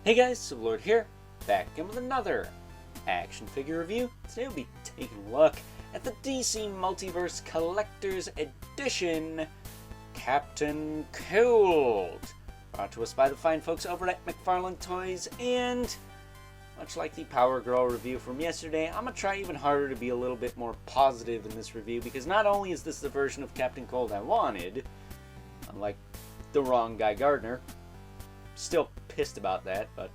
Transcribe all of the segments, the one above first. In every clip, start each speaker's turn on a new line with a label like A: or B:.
A: Hey guys, Sublord here, back again with another action figure review. Today we'll be taking a look at the DC Multiverse Collector's Edition Captain Cold, brought to us by the fine folks over at McFarlane Toys. And much like the Power Girl review from yesterday, I'm going to try even harder to be a little bit more positive in this review, because not only is this the version of Captain Cold I wanted, unlike the wrong Guy Gardner, still pissed about that, but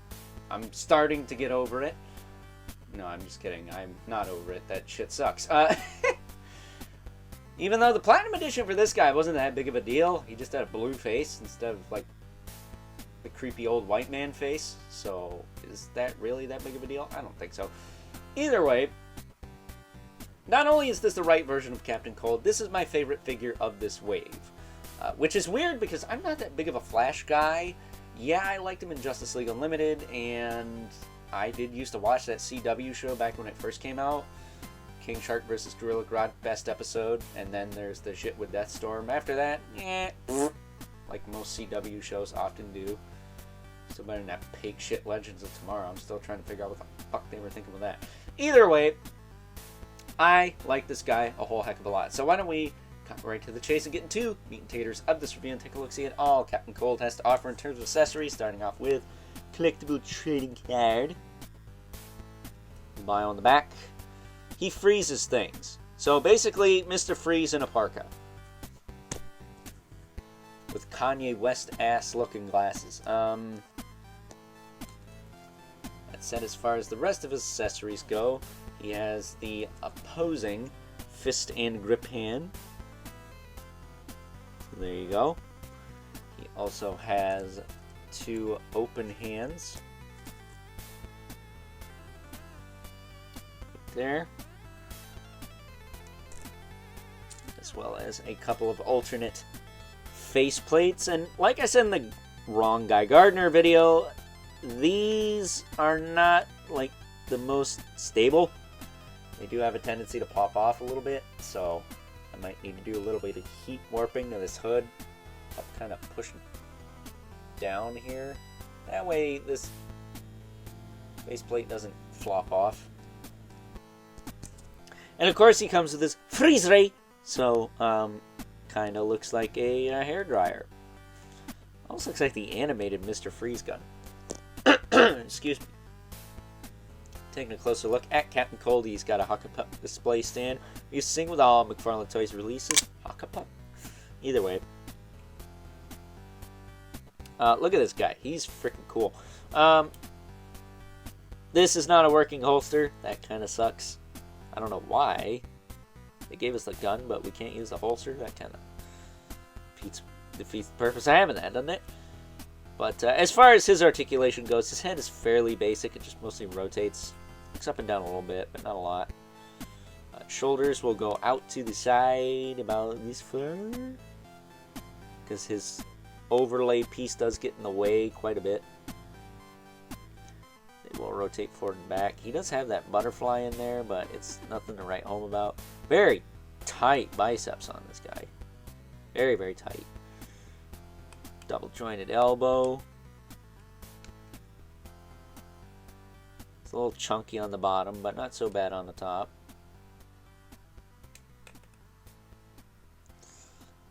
A: I'm starting to get over it. No, I'm just kidding. I'm not over it. That shit sucks. Even though the Platinum Edition for this guy wasn't that big of a deal, he just had a blue face instead of like the creepy old white man face. So is that really that big of a deal? I don't think so. Either way, not only is this the right version of Captain Cold, this is my favorite figure of this wave. Which is weird because I'm not that big of a Flash guy. Yeah, I liked him in Justice League Unlimited, and I did used to watch that CW show back when it first came out. King Shark vs. Gorilla Grodd, best episode, and then there's the shit with Deathstorm. After that, like most CW shows often do. Still better than that pig shit Legends of Tomorrow. I'm still trying to figure out what the fuck they were thinking with that. Either way, I like this guy a whole heck of a lot. So why don't we cut right to the chase and get into meat and taters of this review and take a look see at all Captain Cold has to offer in terms of accessories, starting off with collectible trading card. Bio on the back. He freezes things. So basically, Mr. Freeze in a parka. With Kanye West ass looking glasses. That said, as far as the rest of his accessories go, he has the opposing fist and grip hand. There you go. He also has two open hands. There. As well as a couple of alternate face plates. And like I said in the wrong Guy Gardner video, these are not like the most stable. They do have a tendency to pop off a little bit, so I might need to do a little bit of heat warping to this hood. I'll kind of push down here. That way this faceplate doesn't flop off. And of course he comes with his freeze ray, so kind of looks like a hairdryer. Almost looks like the animated Mr. Freeze gun. Excuse me. Taking a closer look at Captain Cold, he's got a Huckapuck display stand. We used to sing with all McFarlane Toys releases. Huckapuck. Either way. Look at this guy. He's freaking cool. This is not a working holster. That kind of sucks. I don't know why. They gave us the gun, but we can't use the holster. That kind of defeats the purpose of having that, doesn't it? But as far as his articulation goes, his head is fairly basic. It just mostly rotates. Looks up and down a little bit, but not a lot. Shoulders will go out to the side about this far, because his overlay piece does get in the way quite a bit. They will rotate forward and back. He does have that butterfly in there, but it's nothing to write home about. Very tight biceps on this guy. Very, very tight. Double jointed elbow. It's a little chunky on the bottom, but not so bad on the top.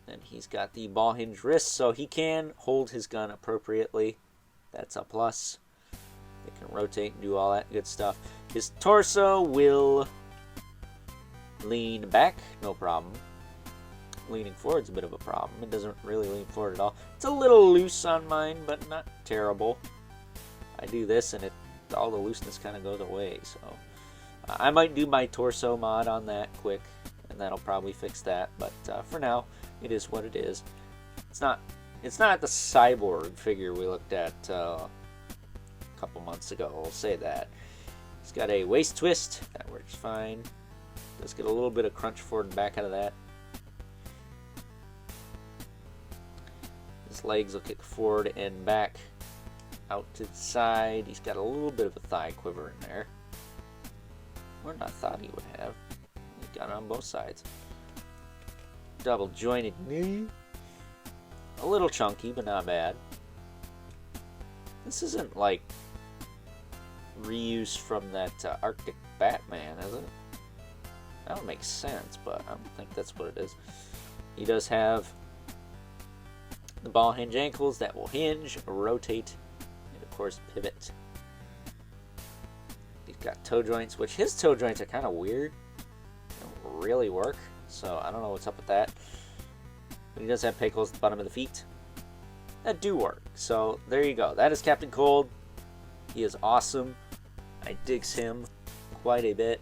A: Then he's got the ball hinge wrist, so he can hold his gun appropriately. That's a plus. They can rotate and do all that good stuff. His torso will lean back, no problem. Leaning forward's a bit of a problem. It doesn't really lean forward at all. It's a little loose on mine, but not terrible. I do this and all the looseness kind of goes away. So I might do my torso mod on that quick, and that'll probably fix that. But for now, it is what it is. It's not the cyborg figure we looked at a couple months ago. I'll say that. He's got a waist twist. That works fine. Does get a little bit of crunch forward and back out of that. His legs will kick forward and back out to the side. He's got a little bit of a thigh quiver in there. Or not thought he would have. He's got it on both sides. Double jointed knee. A little chunky, but not bad. This isn't like reuse from that Arctic Batman, is it? That would make sense, but I don't think that's what it is. He does have the ball hinge ankles that will hinge, rotate, and of course pivot. He's got toe joints, which his toe joints are kind of weird. They don't really work, so I don't know what's up with that. But he does have peg holes at the bottom of the feet that do work. So there you go. That is Captain Cold. He is awesome. I digs him quite a bit.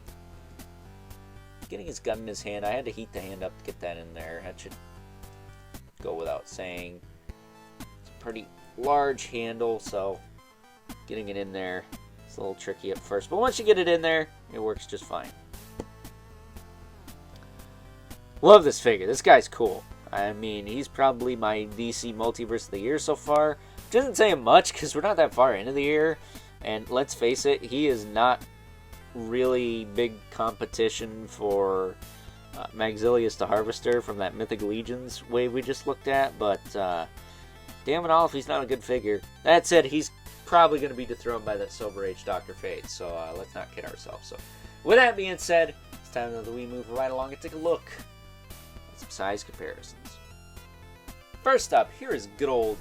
A: Getting his gun in his hand, I had to heat the hand up to get that in there. That should go without saying. It's a pretty large handle, so getting it in there is a little tricky at first. But once you get it in there, it works just fine. Love this figure. This guy's cool. I mean, he's probably my DC Multiverse of the Year so far. Doesn't say much because we're not that far into the year. And let's face it, he is not really big competition for Maxilius the Harvester from that Mythic Legions wave we just looked at. But damn it all if he's not a good figure. That said, he's probably going to be dethroned by that Silver Age Dr. Fate. So let's not kid ourselves. So with that being said, it's time that we move right along and take a look at some size comparisons. First up, here is good old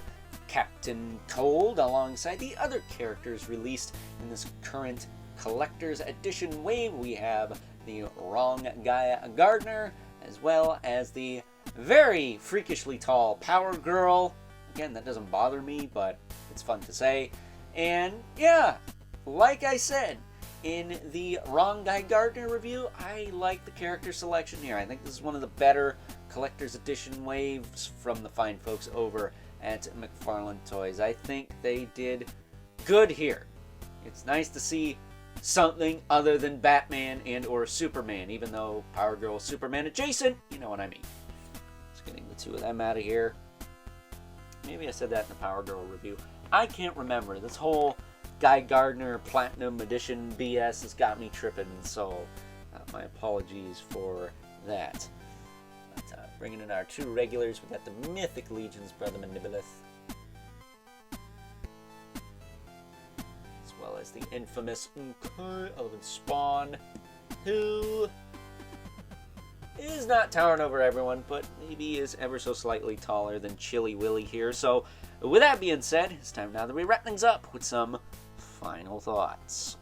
A: Captain Cold alongside the other characters released in this current Collector's Edition wave. We have the Wrong Guy Gardner, as well as the very freakishly tall Power Girl. Again, that doesn't bother me, but it's fun to say. And yeah, like I said, in the Wrong Guy Gardner review, I like the character selection here. I think this is one of the better Collector's Edition waves from the fine folks over at McFarlane Toys. I think they did good here. It's nice to see something other than Batman and or Superman, even though Power Girl is Superman adjacent, you know what I mean. Just getting the two of them out of here. Maybe I said that in the Power Girl review. I can't remember. This whole Guy Gardner Platinum Edition BS has got me tripping, so my apologies for that. But bringing in our two regulars, we got the Mythic Legions, Brother Manibulus, as well as the infamous Elephant Spawn, who is not towering over everyone, but maybe is ever so slightly taller than Chilly Willy here. So with that being said, it's time now that we wrap things up with some final thoughts.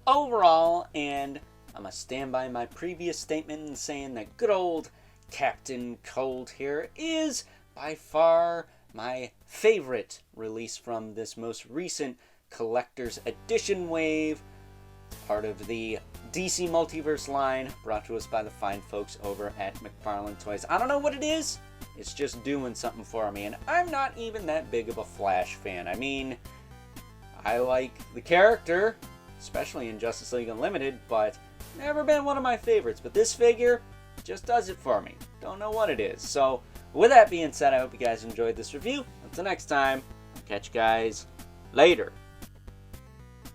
A: Overall, and I'm going to stand by my previous statement in saying that good old Captain Cold here is by far my favorite release from this most recent Collector's Edition wave, part of the DC Multiverse line, brought to us by the fine folks over at McFarlane Toys. I don't know what it is, it's just doing something for me, and I'm not even that big of a Flash fan. I mean, I like the character, especially in Justice League Unlimited, but never been one of my favorites. But this figure just does it for me. Don't know what it is. So with that being said, I hope you guys enjoyed this review. Until next time, I'll catch you guys later.